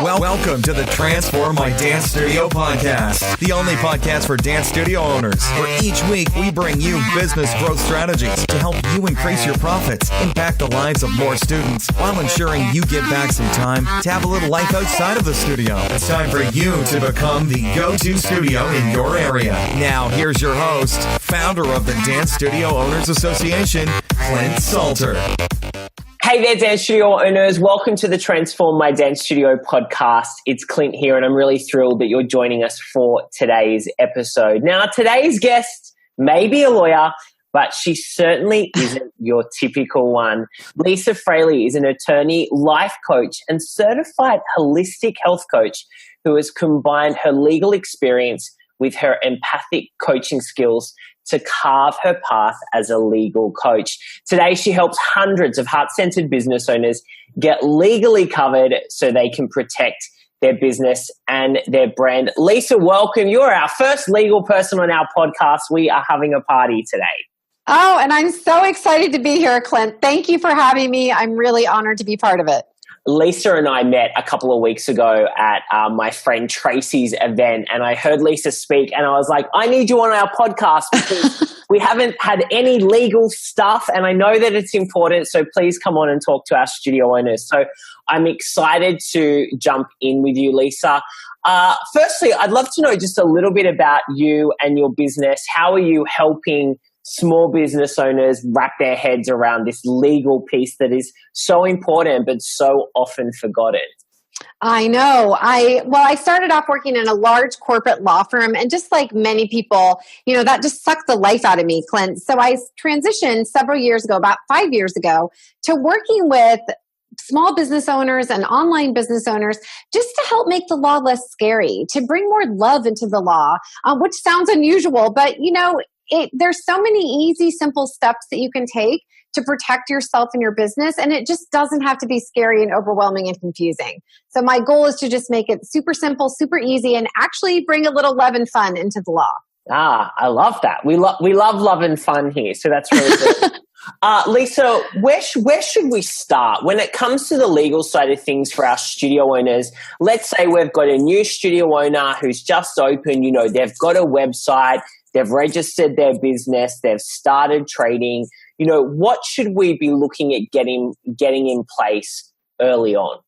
Welcome to the Transform My Dance Studio podcast, the only podcast for dance studio owners, where each week we bring you business growth strategies to help you increase your profits, impact the lives of more students, while ensuring you get back some time to have a little life outside of the studio. It's time for you to become the go-to studio in your area. Now, here's your host, founder of the Dance Studio Owners Association, Clint Salter. Hey there, dance studio owners. Welcome to the Transform My Dance Studio podcast. It's Clint here, and I'm really thrilled that you're joining us for today's episode. Now, today's guest may be a lawyer, but she certainly isn't your typical one. Lisa Fraley is an attorney, life coach, and certified holistic health coach who has combined her legal experience with her empathic coaching skills to carve her path as a legal coach. Today, she helps hundreds of heart-centered business owners get legally covered so they can protect their business and their brand. Lisa, welcome. You're our first legal person on our podcast. We are having a party today. Oh, and I'm so excited to be here, Clint. Thank you for having me. I'm really honored to be part of it. Lisa and I met a couple of weeks ago at my friend Tracy's event, and I heard Lisa speak, and I was like, I need you on our podcast because we haven't had any legal stuff, and I know that it's important, so please come on and talk to our studio owners. So I'm excited to jump in with you, Lisa. Firstly, I'd love to know just a little bit about you and your business. How are you helping small business owners wrap their heads around this legal piece that is so important but so often forgotten? I know. I started off working in a large corporate law firm, and just like many people, that just sucked the life out of me, Clint. So I transitioned several years ago, about 5 years ago, to working with small business owners and online business owners just to help make the law less scary, to bring more love into the law, which sounds unusual, but there's so many easy, simple steps that you can take to protect yourself and your business, and it just doesn't have to be scary and overwhelming and confusing. So my goal is to just make it super simple, super easy, and actually bring a little love and fun into the law. I love that. We love love and fun here, so that's really good. Lisa, where should we start when it comes to the legal side of things for our studio owners? Let's say we've got a new studio owner who's just opened, they've got a website, they've registered their business, they've started trading. What should we be looking at getting in place early on?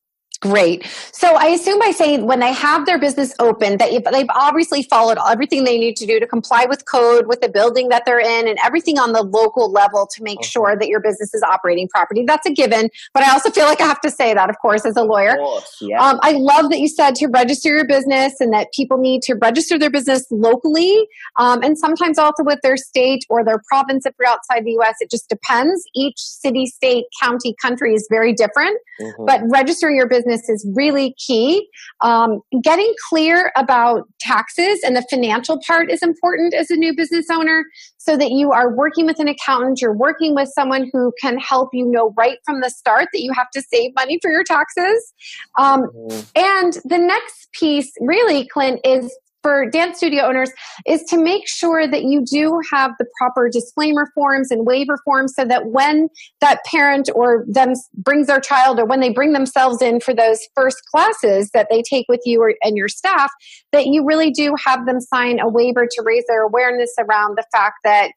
Great. So I assume by saying when they have their business open that they've obviously followed everything they need to do to comply with code, with the building that they're in, and everything on the local level to make sure that your business is operating properly. That's a given. But I also feel like I have to say that, of course, as a lawyer. Of course, yeah. I love that you said to register your business and that people need to register their business locally, and sometimes also with their state or their province if you're outside the U.S. It just depends. Each city, state, county, country is very different. Mm-hmm. But registering your business is really key. Getting clear about taxes and the financial part is important as a new business owner, so that you are working with an accountant, you're working with someone who can help you know right from the start that you have to save money for your taxes. And the next piece really, Clint, is for dance studio owners is to make sure that you do have the proper disclaimer forms and waiver forms, so that when that parent or them brings their child, or when they bring themselves in for those first classes that they take with you and your staff, that you really do have them sign a waiver to raise their awareness around the fact that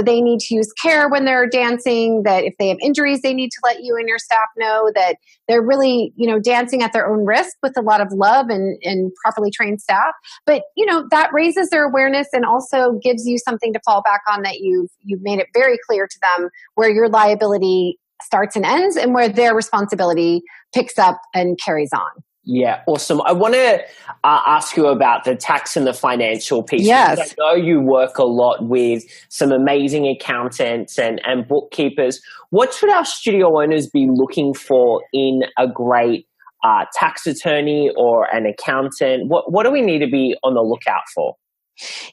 they need to use care when they're dancing, that if they have injuries, they need to let you and your staff know, that they're really, dancing at their own risk with a lot of love and properly trained staff. But, that raises their awareness and also gives you something to fall back on, that you've made it very clear to them where your liability starts and ends and where their responsibility picks up and carries on. Yeah, awesome. I want to ask you about the tax and the financial piece. Yes. I know you work a lot with some amazing accountants and bookkeepers. What should our studio owners be looking for in a great tax attorney or an accountant? What do we need to be on the lookout for?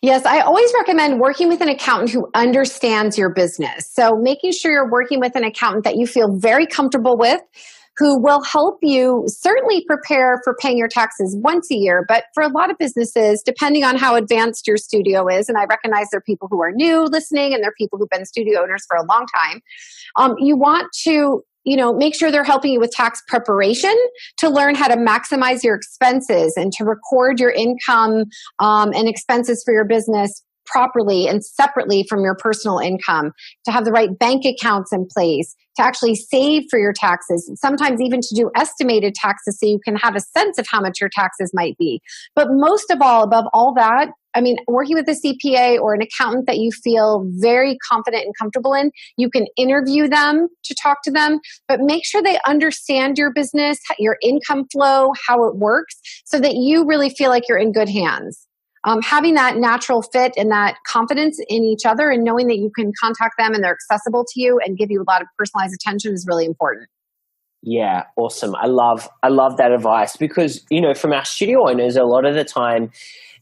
Yes, I always recommend working with an accountant who understands your business. So making sure you're working with an accountant that you feel very comfortable with, who will help you certainly prepare for paying your taxes once a year. But for a lot of businesses, depending on how advanced your studio is, and I recognize there are people who are new listening and there are people who've been studio owners for a long time, you want to make sure they're helping you with tax preparation to learn how to maximize your expenses and to record your income and expenses for your business properly and separately from your personal income, to have the right bank accounts in place, to actually save for your taxes, sometimes even to do estimated taxes so you can have a sense of how much your taxes might be. But most of all, above all that, working with a CPA or an accountant that you feel very confident and comfortable in, you can interview them to talk to them, but make sure they understand your business, your income flow, how it works, so that you really feel like you're in good hands. Having that natural fit and that confidence in each other and knowing that you can contact them and they're accessible to you and give you a lot of personalized attention is really important. Yeah, awesome. I love that advice because, from our studio owners, a lot of the time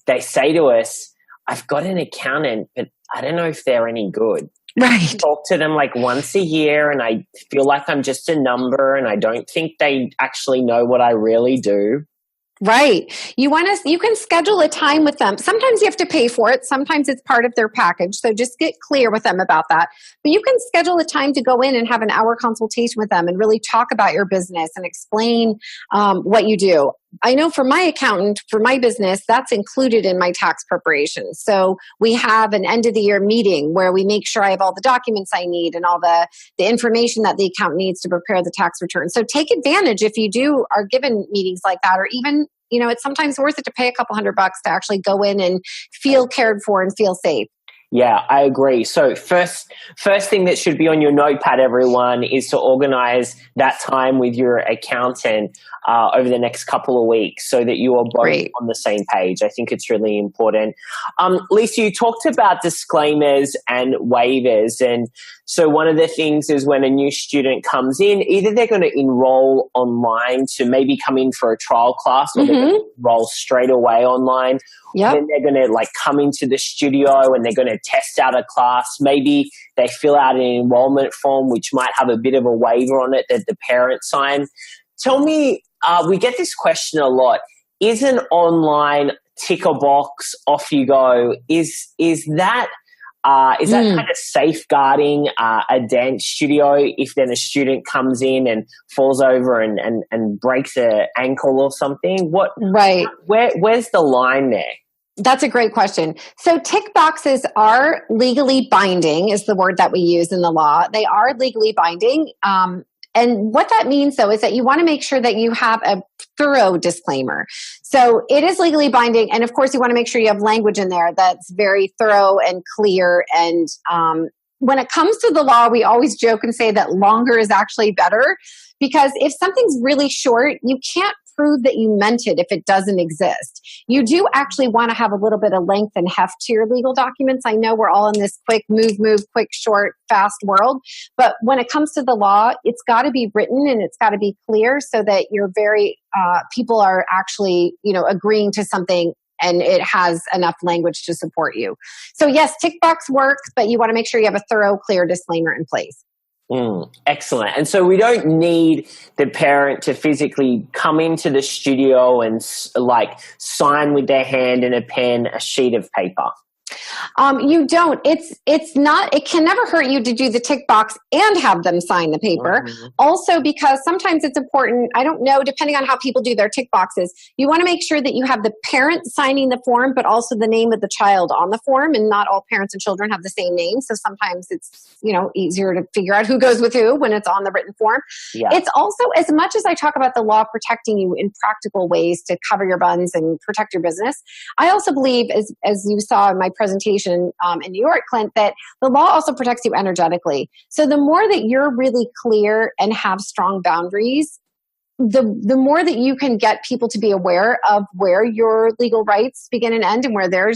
they say to us, I've got an accountant, but I don't know if they're any good. Right. I talk to them like once a year and I feel like I'm just a number and I don't think they actually know what I really do. Right. You can schedule a time with them. Sometimes you have to pay for it. Sometimes it's part of their package. So just get clear with them about that. But you can schedule a time to go in and have an hour consultation with them and really talk about your business and explain what you do. I know for my accountant, for my business, that's included in my tax preparation. So we have an end of the year meeting where we make sure I have all the documents I need and all the information that the accountant needs to prepare the tax return. So take advantage if you are given meetings like that, or even, it's sometimes worth it to pay a couple $100 to actually go in and feel cared for and feel safe. Yeah, I agree. So first thing that should be on your notepad, everyone, is to organize that time with your accountant over the next couple of weeks so that you are both on the same page. I think it's really important. Lisa, you talked about disclaimers and waivers. And so one of the things is when a new student comes in, either they're going to enroll online to maybe come in for a trial class or they're going to enroll straight away online. Yep. Then they're going to come into the studio and they're going to test out a class. Maybe they fill out an enrollment form, which might have a bit of a waiver on it that the parents sign. Tell me, we get this question a lot. Is an online tick a box, off you go? Is that kind of safeguarding a dance studio if then a student comes in and falls over and breaks an ankle or something? Where's the line there? That's a great question. So tick boxes are legally binding is the word that we use in the law. They are legally binding. And what that means, though, is that you want to make sure that you have a thorough disclaimer. So it is legally binding. And of course, you want to make sure you have language in there that's very thorough and clear. And when it comes to the law, we always joke and say that longer is actually better, because if something's really short, you can't prove that you meant it if it doesn't exist. You do actually want to have a little bit of length and heft to your legal documents. I know we're all in this quick move, quick, short, fast world, but when it comes to the law, it's got to be written and it's got to be clear so that you're people are actually, agreeing to something and it has enough language to support you. So yes, tick box works, but you want to make sure you have a thorough, clear disclaimer in place. Excellent. And so we don't need the parent to physically come into the studio and sign with their hand and a pen a sheet of paper. You don't. It can never hurt you to do the tick box and have them sign the paper. Mm-hmm. Also, because sometimes it's important, I don't know, depending on how people do their tick boxes, you want to make sure that you have the parent signing the form, but also the name of the child on the form. And not all parents and children have the same name. So sometimes it's, easier to figure out who goes with who when it's on the written form. Yeah. It's also, as much as I talk about the law protecting you in practical ways to cover your buns and protect your business, I also believe, as you saw in my presentation in New York, Clint, that the law also protects you energetically. So the more that you're really clear and have strong boundaries, the more that you can get people to be aware of where your legal rights begin and end and where their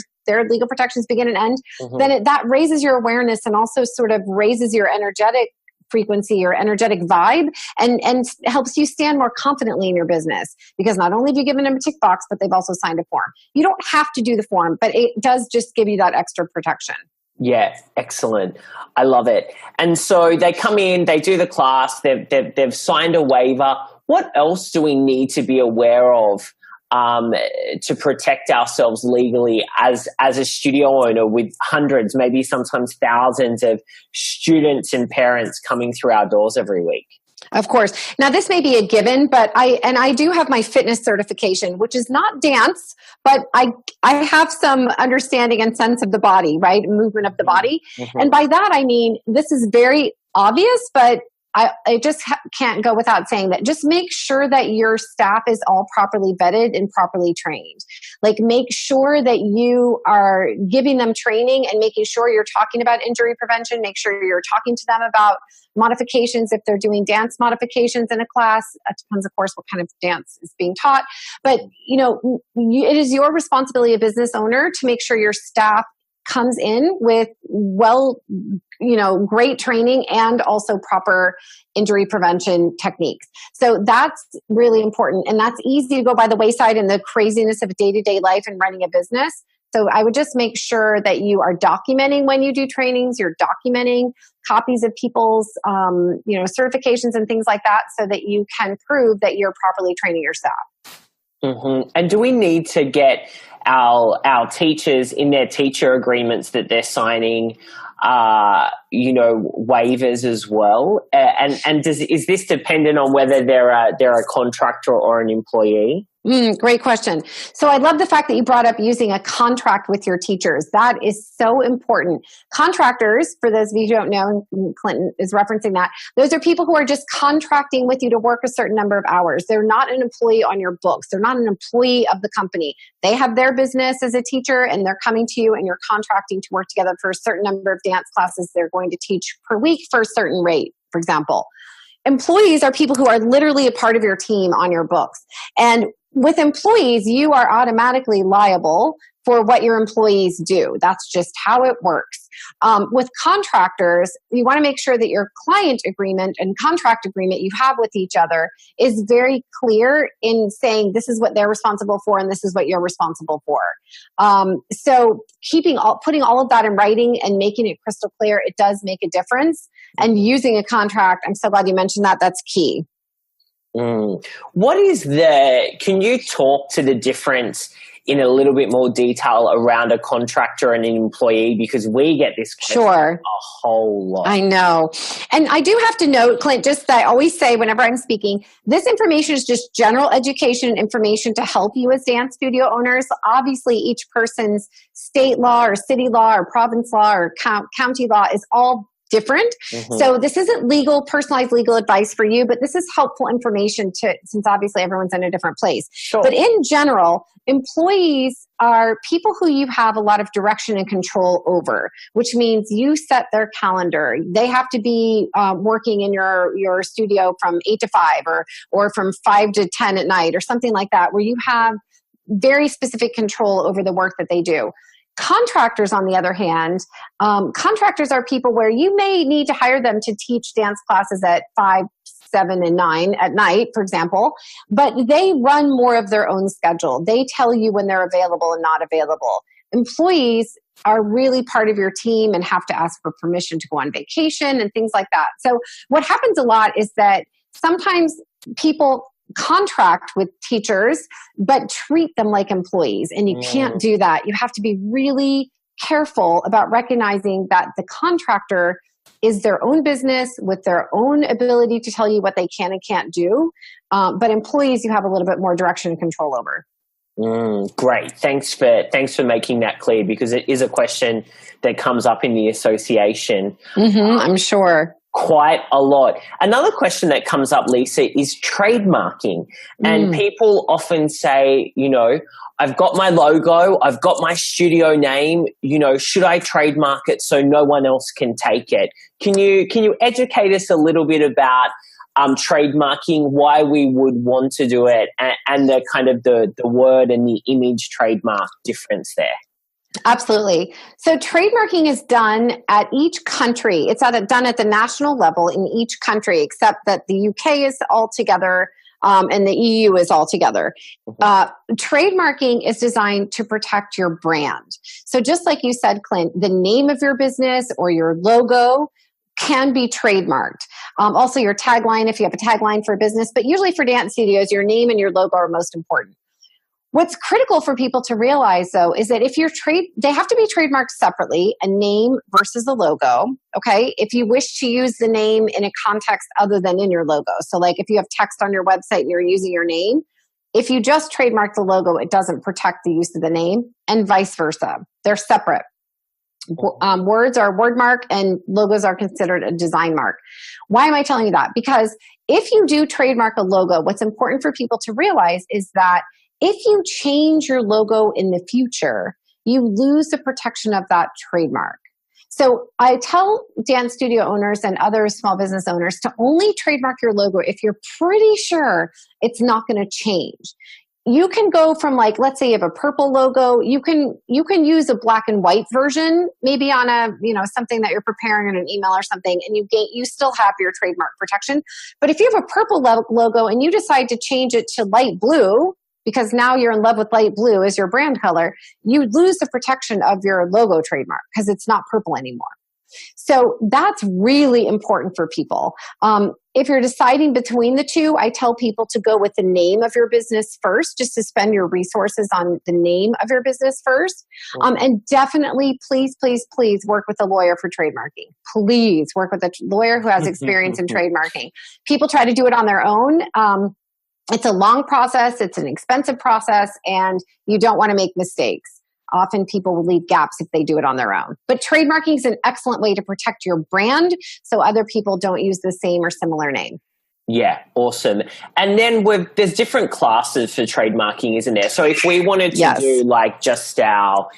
legal protections begin and end, then that raises your awareness and also sort of raises your energetic frequency or energetic vibe and helps you stand more confidently in your business, because not only have you given them a tick box, but they've also signed a form. You don't have to do the form, but it does just give you that extra protection. Yeah, excellent. I love it. And so they come in, they do the class, they've signed a waiver. What else do we need to be aware of to protect ourselves legally as a studio owner with hundreds, maybe sometimes thousands of students and parents coming through our doors every week? Of course. Now, this may be a given, but I do have my fitness certification, which is not dance, but I have some understanding and sense of the body, right? Movement of the body. Mm-hmm. And by that, I mean, this is very obvious, but I just can't go without saying that just make sure that your staff is all properly vetted and properly trained. Like make sure that you are giving them training and making sure you're talking about injury prevention. Make sure you're talking to them about modifications if they're doing dance modifications in a class. It depends, of course, what kind of dance is being taught. But, it is your responsibility as a business owner to make sure your staff comes in with great training and also proper injury prevention techniques. So that's really important. And that's easy to go by the wayside in the craziness of day-to-day life and running a business. So I would just make sure that you are documenting when you do trainings, you're documenting copies of people's, certifications and things like that so that you can prove that you're properly training your staff. Mm-hmm. And do we need to get our teachers in their teacher agreements that they're signing, waivers as well? And is this dependent on whether they're a contractor or an employee? Great question. So I love the fact that you brought up using a contract with your teachers. That is so important. Contractors, for those of you who don't know, Clinton is referencing that, those are people who are just contracting with you to work a certain number of hours. They're not an employee on your books. They're not an employee of the company. They have their business as a teacher and they're coming to you and you're contracting to work together for a certain number of dance classes they're going to teach per week for a certain rate, for example. Employees are people who are literally a part of your team on your books. And with employees, you are automatically liable for what your employees do. That's just how it works. With contractors, you want to make sure that your client agreement and contract agreement you have with each other is very clear in saying this is what they're responsible for and this is what you're responsible for. So putting all of that in writing and making it crystal clear, it does make a difference. And using a contract, I'm so glad you mentioned that. That's key. Can you talk to the difference in a little bit more detail around a contractor and an employee? Because we get this question a whole lot. I know. And I do have to note, Clint, just that I always say whenever I'm speaking, this information is just general education information to help you as dance studio owners. Obviously, each person's state law or city law or province law or county law is all different. Mm-hmm. So this isn't personalized legal advice for you, but this is helpful information since obviously everyone's in a different place. Sure. But in general, employees are people who you have a lot of direction and control over, which means you set their calendar. They have to be working in your studio from 8 to 5 or from 5 to 10 at night or something like that, where you have very specific control over the work that they do. Contractors, on the other hand, contractors are people where you may need to hire them to teach dance classes at 5, 7, and 9 at night, for example, but they run more of their own schedule. They tell you when they're available and not available. Employees are really part of your team and have to ask for permission to go on vacation and things like that. So what happens a lot is that sometimes people contract with teachers, but treat them like employees. And you can't do that. You have to be really careful about recognizing that the contractor is their own business with their own ability to tell you what they can and can't do. But employees, you have a little bit more direction and control over. Great. Thanks for making that clear, because it is a question that comes up in the association. I'm sure. Quite a lot. Another question that comes up, Lisa, is trademarking. And people often say, I've got my logo, I've got my studio name, should I trademark it so no one else can take it? Can you educate us a little bit about trademarking, why we would want to do it, and the kind of the word and the image trademark difference there? Absolutely. So trademarking is done at each country. It's done at the national level in each country, except that the UK is all together and the EU is all together. Trademarking is designed to protect your brand. So just like you said, Clint, the name of your business or your logo can be trademarked. Also your tagline, if you have a tagline for a business, but usually for dance studios, your name and your logo are most important. What's critical for people to realize, though, is that if they have to be trademarked separately, a name versus a logo. Okay. If you wish to use the name in a context other than in your logo. So like if you have text on your website and you're using your name, if you just trademark the logo, it doesn't protect the use of the name, and vice versa. They're separate. Words are a word mark and logos are considered a design mark. Why am I telling you that? Because if you do trademark a logo, what's important for people to realize is that if you change your logo in the future, you lose the protection of that trademark. So I tell dance studio owners and other small business owners to only trademark your logo if you're pretty sure it's not going to change. You can go from, like, let's say you have a purple logo, you can use a black and white version, maybe on a, something that you're preparing in an email or something, and you still have your trademark protection. But if you have a purple logo and you decide to change it to light blue, because now you're in love with light blue as your brand color, you lose the protection of your logo trademark because it's not purple anymore. So that's really important for people. If you're deciding between the two, I tell people to go with the name of your business first, just to spend your resources on the name of your business first. And definitely, please, please, please work with a lawyer for trademarking. Please work with a lawyer who has experience in trademarking. People try to do it on their own. It's a long process, it's an expensive process, and you don't want to make mistakes. Often people will leave gaps if they do it on their own. But trademarking is an excellent way to protect your brand so other people don't use the same or similar name. Yeah, awesome. And then there's different classes for trademarking, isn't there? So if we wanted to do like just our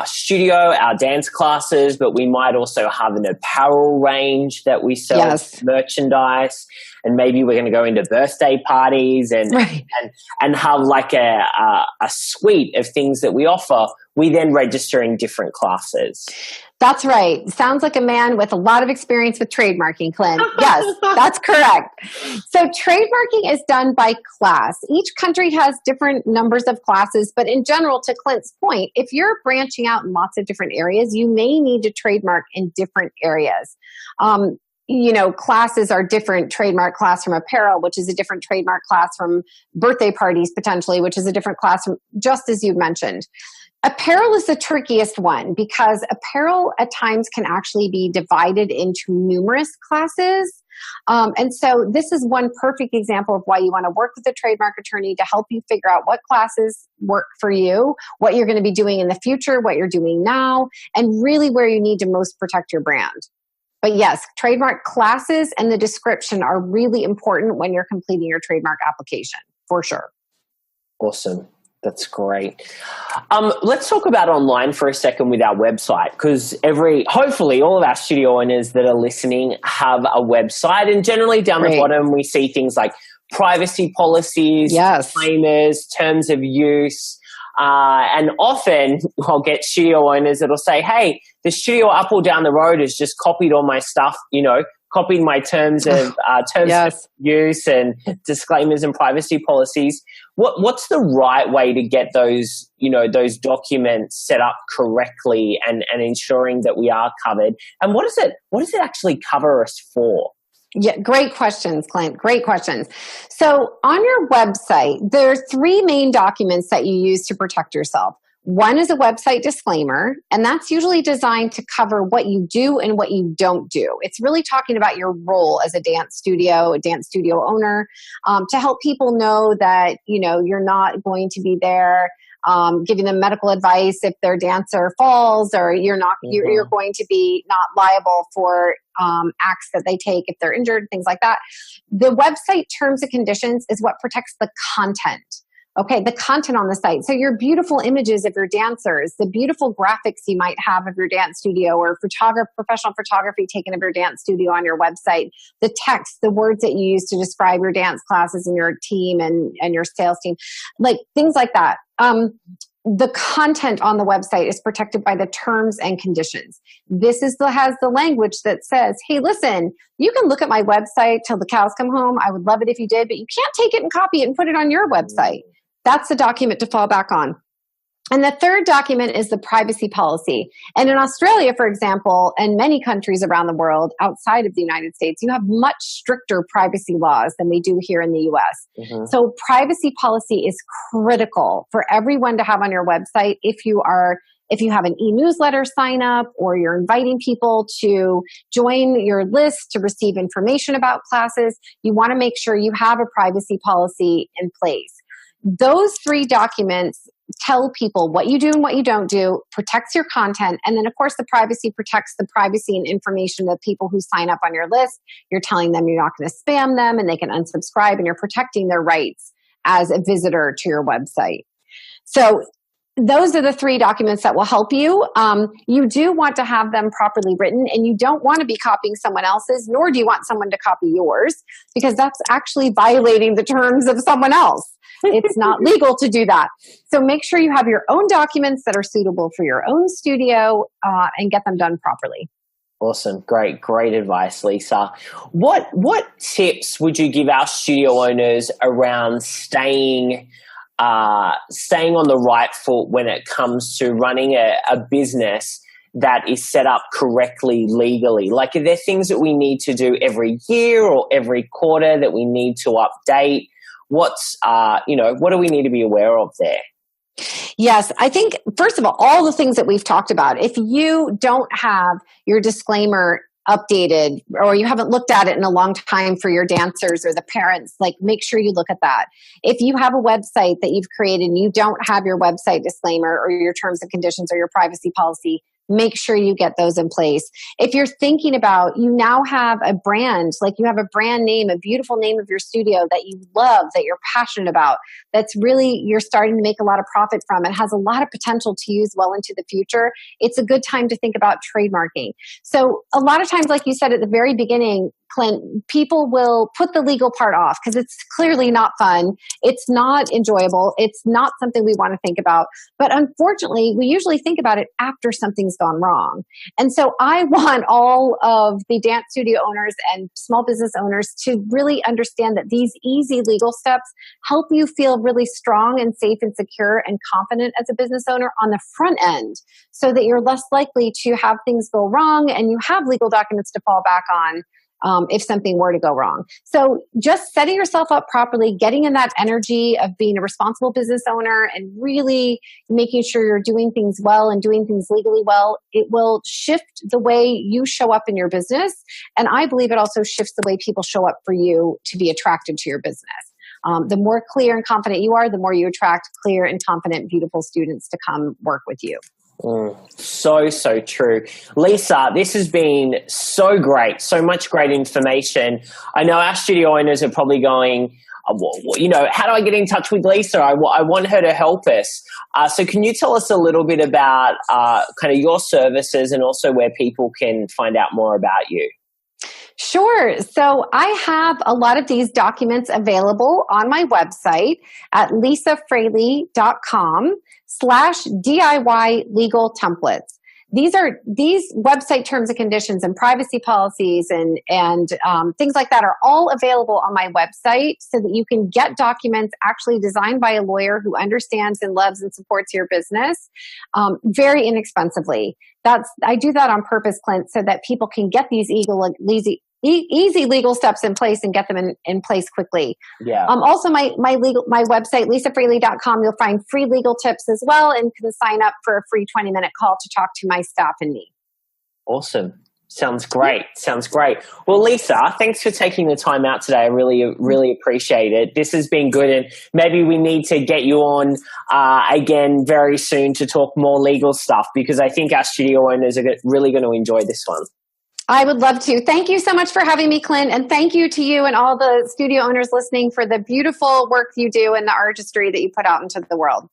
studio, our dance classes, but we might also have an apparel range that we sell merchandise, and maybe we're going to go into birthday parties and have like a suite of things that we offer, we then register in different classes. That's right. Sounds like a man with a lot of experience with trademarking, Clint. Yes, that's correct. So trademarking is done by class. Each country has different numbers of classes, but in general, to Clint's point, if you're branching out in lots of different areas, you may need to trademark in different areas. Classes are different. Trademark class from apparel, which is a different trademark class from birthday parties, potentially, which is a different class from, just as you mentioned. Apparel is the trickiest one because apparel at times can actually be divided into numerous classes. And so this is one perfect example of why you want to work with a trademark attorney to help you figure out what classes work for you, what you're going to be doing in the future, what you're doing now, and really where you need to most protect your brand. But yes, trademark classes and the description are really important when you're completing your trademark application, for sure. Awesome. That's great. Let's talk about online for a second with our website, because hopefully all of our studio owners that are listening have a website, and generally down the bottom we see things like privacy policies, disclaimers, terms of use. And often I'll get studio owners that'll say, hey, the studio up or down the road has just copied all my stuff, copied my terms of of use and disclaimers and privacy policies. What's the right way to get those, those documents set up correctly and ensuring that we are covered? And what does it actually cover us for? Yeah, great questions, Clint. Great questions. So on your website, there are three main documents that you use to protect yourself. One is a website disclaimer, and that's usually designed to cover what you do and what you don't do. It's really talking about your role as a dance studio owner, to help people know that, you're not going to be there giving them medical advice if their dancer falls, or you're going to be not liable for acts that they take if they're injured, things like that. The website terms and conditions is what protects the content. Okay, the content on the site. So your beautiful images of your dancers, the beautiful graphics you might have of your dance studio, or professional photography taken of your dance studio on your website, the text, the words that you use to describe your dance classes and your team and your sales team, like things like that. The content on the website is protected by the terms and conditions. This has the language that says, hey, listen, you can look at my website till the cows come home. I would love it if you did, but you can't take it and copy it and put it on your website. That's the document to fall back on. And the third document is the privacy policy. And in Australia, for example, and many countries around the world outside of the United States, you have much stricter privacy laws than we do here in the US. Mm-hmm. So privacy policy is critical for everyone to have on your website if you have an e-newsletter sign up, or you're inviting people to join your list to receive information about classes. You want to make sure you have a privacy policy in place. Those three documents tell people what you do and what you don't do, protects your content, and then of course the privacy protects the privacy and information of people who sign up on your list. You're telling them you're not going to spam them and they can unsubscribe, and you're protecting their rights as a visitor to your website. So those are the three documents that will help you. You do want to have them properly written, and you don't want to be copying someone else's, nor do you want someone to copy yours, because that's actually violating the terms of someone else. It's not legal to do that. So make sure you have your own documents that are suitable for your own studio and get them done properly. Awesome. Great advice, Lisa. What tips would you give our studio owners around staying on the right foot when it comes to running a business that is set up correctly legally? Like, are there things that we need to do every year or every quarter that we need to update? What do we need to be aware of there? Yes, I think, first of all the things that we've talked about, if you don't have your disclaimer updated, or you haven't looked at it in a long time for your dancers or the parents, like, make sure you look at that. If you have a website that you've created and you don't have your website disclaimer or your terms and conditions or your privacy policy, make sure you get those in place. If you're thinking about, you now have a brand, like you have a brand name, a beautiful name of your studio that you love, that you're passionate about, that's really, you're starting to make a lot of profit from, it has a lot of potential to use well into the future, it's a good time to think about trademarking. So a lot of times, like you said at the very beginning, Clint, people will put the legal part off because it's clearly not fun. It's not enjoyable. It's not something we want to think about. But unfortunately, we usually think about it after something's gone wrong. And so I want all of the dance studio owners and small business owners to really understand that these easy legal steps help you feel really strong and safe and secure and confident as a business owner on the front end, so that you're less likely to have things go wrong and you have legal documents to fall back on if something were to go wrong. So just setting yourself up properly, getting in that energy of being a responsible business owner and really making sure you're doing things well and doing things legally well, it will shift the way you show up in your business. And I believe it also shifts the way people show up for you to be attracted to your business. The more clear and confident you are, the more you attract clear and confident, beautiful students to come work with you. So true. Lisa, this has been so great, so much great information. I know our studio owners are probably going, how do I get in touch with Lisa? I want her to help us. So can you tell us a little bit about kind of your services and also where people can find out more about you? Sure. So I have a lot of these documents available on my website at lisafraley.com/DIY legal templates. These website terms and conditions and privacy policies and things like that are all available on my website, so that you can get documents actually designed by a lawyer who understands and loves and supports your business very inexpensively. I do that on purpose, Clint, so that people can get these easy legal steps in place and get them in place quickly. Yeah. Also, my website, lisafraley.com, you'll find free legal tips as well, and can sign up for a free 20-minute call to talk to my staff and me. Awesome. Sounds great. Well, Lisa, thanks for taking the time out today. I really appreciate it. This has been good, and maybe we need to get you on again very soon to talk more legal stuff, because I think our studio owners are really going to enjoy this one. I would love to. Thank you so much for having me, Clint. And thank you to you and all the studio owners listening for the beautiful work you do and the artistry that you put out into the world.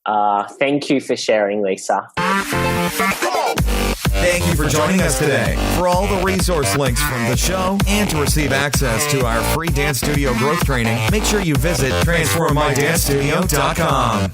Thank you for sharing, Lisa. Thank you for joining us today. For all the resource links from the show and to receive access to our free dance studio growth training, make sure you visit transformmydancestudio.com.